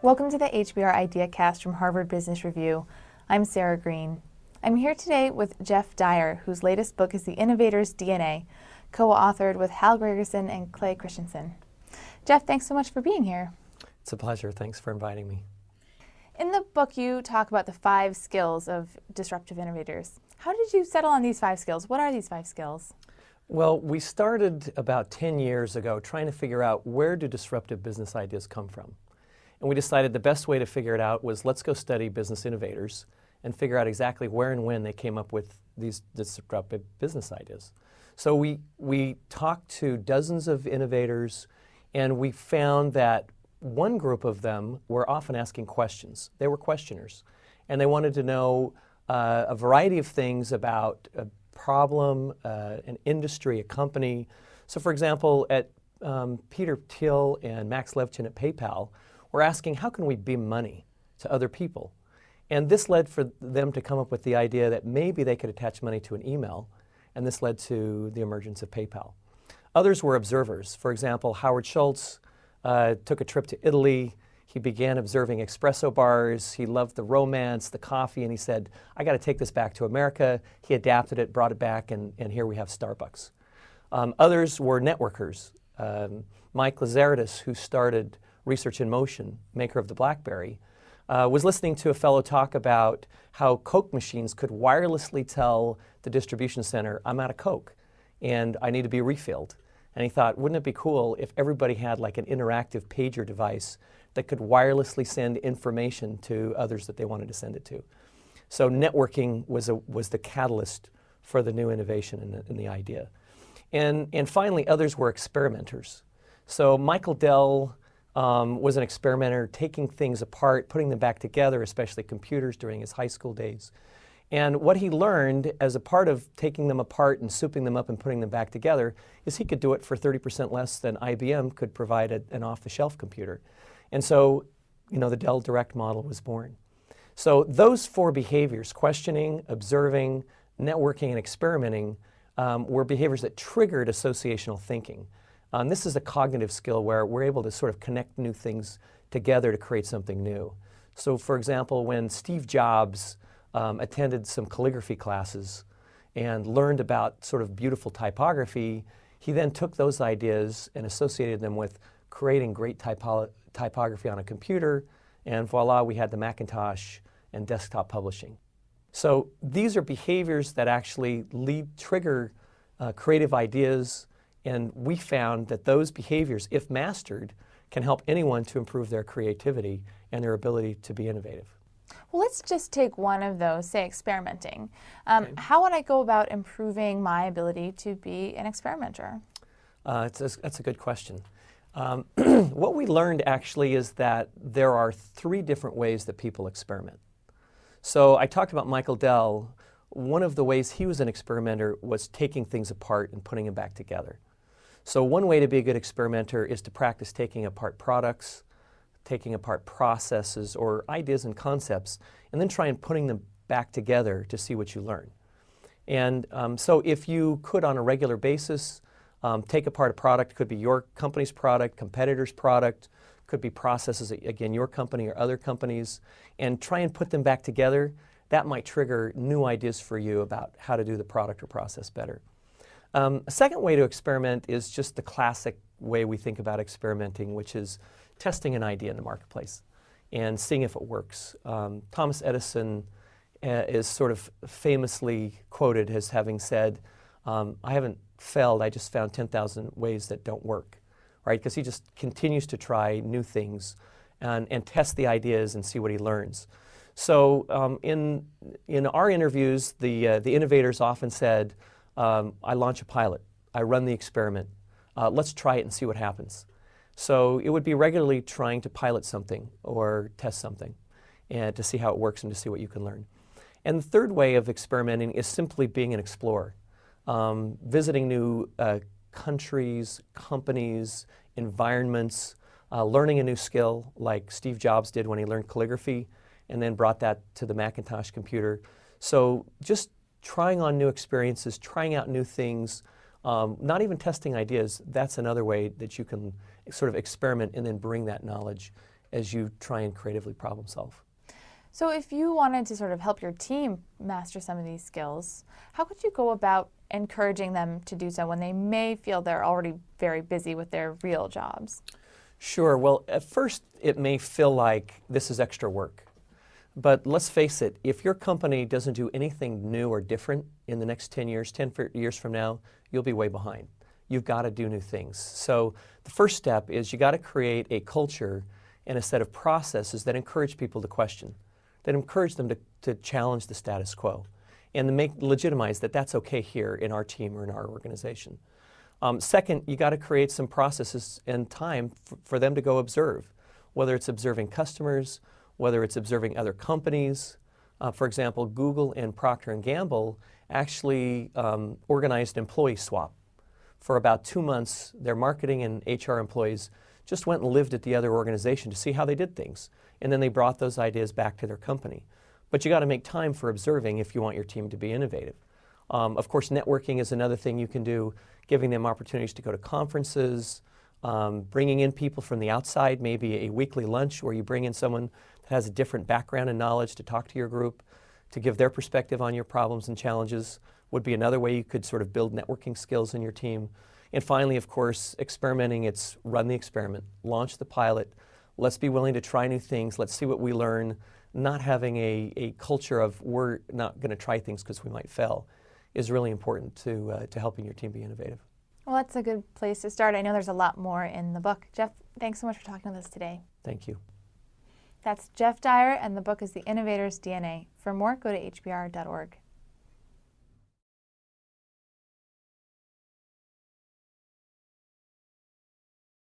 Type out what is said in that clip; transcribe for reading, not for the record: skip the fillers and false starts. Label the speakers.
Speaker 1: Welcome to the HBR IdeaCast from Harvard Business Review. I'm Sarah Green. I'm here today with Jeff Dyer, whose latest book is The Innovator's DNA, co-authored with Hal Gregerson and Clay Christensen. Jeff, thanks so much for being here.
Speaker 2: It's a pleasure. Thanks for inviting me.
Speaker 1: In the book, you talk about the 5 skills of disruptive innovators. How did you settle on these 5 skills? What are these 5 skills?
Speaker 2: Well, we started about 10 years ago trying to figure out where do disruptive business ideas come from. And we decided the best way to figure it out was let's go study business innovators and figure out exactly where and when they came up with these disruptive business ideas. So we talked to dozens of innovators, and we found that one group of them were often asking questions. They were questioners, and they wanted to know a variety of things about a problem, an industry, a company. So for example, at Peter Thiel and Max Levchin at PayPal were asking, how can we beam money to other people? And this led for them to come up with the idea that maybe they could attach money to an email, and this led to the emergence of PayPal. Others were observers. For example, Howard Schultz took a trip to Italy. He began observing espresso bars. He loved the romance, the coffee, and he said, I got to take this back to America. He adapted it, brought it back, and here we have Starbucks. Others were networkers. Mike Lazaridis, who started Research in Motion, maker of the BlackBerry, was listening to a fellow talk about how Coke machines could wirelessly tell the distribution center, I'm out of Coke and I need to be refilled. And he thought, wouldn't it be cool if everybody had like an interactive pager device that could wirelessly send information to others that they wanted to send it to? So networking was the catalyst for the new innovation in the idea. And finally, others were experimenters. So Michael Dell was an experimenter, taking things apart, putting them back together, especially computers during his high school days. And what he learned as a part of taking them apart and souping them up and putting them back together is he could do it for 30% less than IBM could provide an off-the-shelf computer. And so, the Dell Direct model was born. So those 4 behaviors, questioning, observing, networking, and experimenting, were behaviors that triggered associational thinking. This is a cognitive skill where we're able to sort of connect new things together to create something new. So for example, when Steve Jobs attended some calligraphy classes and learned about sort of beautiful typography, he then took those ideas and associated them with creating great typography on a computer, and voila, we had the Macintosh and desktop publishing. So these are behaviors that actually trigger creative ideas. And we found that those behaviors, if mastered, can help anyone to improve their creativity and their ability to be innovative.
Speaker 1: Well, let's just take one of those, say experimenting.
Speaker 2: Okay.
Speaker 1: How would I go about improving my ability to be an experimenter?
Speaker 2: That's a good question. What we learned actually is that there are 3 different ways that people experiment. So I talked about Michael Dell. One of the ways he was an experimenter was taking things apart and putting them back together. So one way to be a good experimenter is to practice taking apart products, taking apart processes or ideas and concepts, and then try and putting them back together to see what you learn. And so if you could, on a regular basis, take apart a product, could be your company's product, competitor's product, could be processes, again, your company or other companies, and try and put them back together, that might trigger new ideas for you about how to do the product or process better. A second way to experiment is just the classic way we think about experimenting, which is testing an idea in the marketplace and seeing if it works. Thomas Edison is sort of famously quoted as having said, I haven't failed, I just found 10,000 ways that don't work, right? Because he just continues to try new things and test the ideas and see what he learns. So in our interviews, the innovators often said, I launch a pilot, I run the experiment, let's try it and see what happens. So it would be regularly trying to pilot something or test something and to see how it works and to see what you can learn. And the third way of experimenting is simply being an explorer, visiting new countries, companies, environments, learning a new skill like Steve Jobs did when he learned calligraphy and then brought that to the Macintosh computer. So just trying on new experiences, trying out new things, not even testing ideas, that's another way that you can sort of experiment and then bring that knowledge as you try and creatively problem solve.
Speaker 1: So if you wanted to sort of help your team master some of these skills, how could you go about encouraging them to do so when they may feel they're already very busy with their real jobs?
Speaker 2: Sure. Well, at first it may feel like this is extra work. But let's face it, if your company doesn't do anything new or different in the next 10 years, 10 years from now, you'll be way behind. You've got to do new things. So the first step is you got to create a culture and a set of processes that encourage people to question, that encourage them to challenge the status quo, and to legitimize that that's okay here in our team or in our organization. Second, you got to create some processes and time for them to go observe, whether it's observing customers, whether it's observing other companies. For example, Google and Procter & Gamble actually organized employee swap. For about 2 months, their marketing and HR employees just went and lived at the other organization to see how they did things. And then they brought those ideas back to their company. But you got to make time for observing if you want your team to be innovative. Of course, networking is another thing you can do, giving them opportunities to go to conferences, bringing in people from the outside, maybe a weekly lunch where you bring in someone that has a different background and knowledge to talk to your group, to give their perspective on your problems and challenges would be another way you could sort of build networking skills in your team. And finally, of course, experimenting. It's run the experiment, launch the pilot. Let's be willing to try new things. Let's see what we learn. Not having a culture of we're not going to try things because we might fail is really important to helping your team be innovative.
Speaker 1: Well, that's a good place to start. I know there's a lot more in the book. Jeff, thanks so much for talking to us today.
Speaker 2: Thank you.
Speaker 1: That's Jeff Dyer, and the book is The Innovator's DNA. For more, go to hbr.org.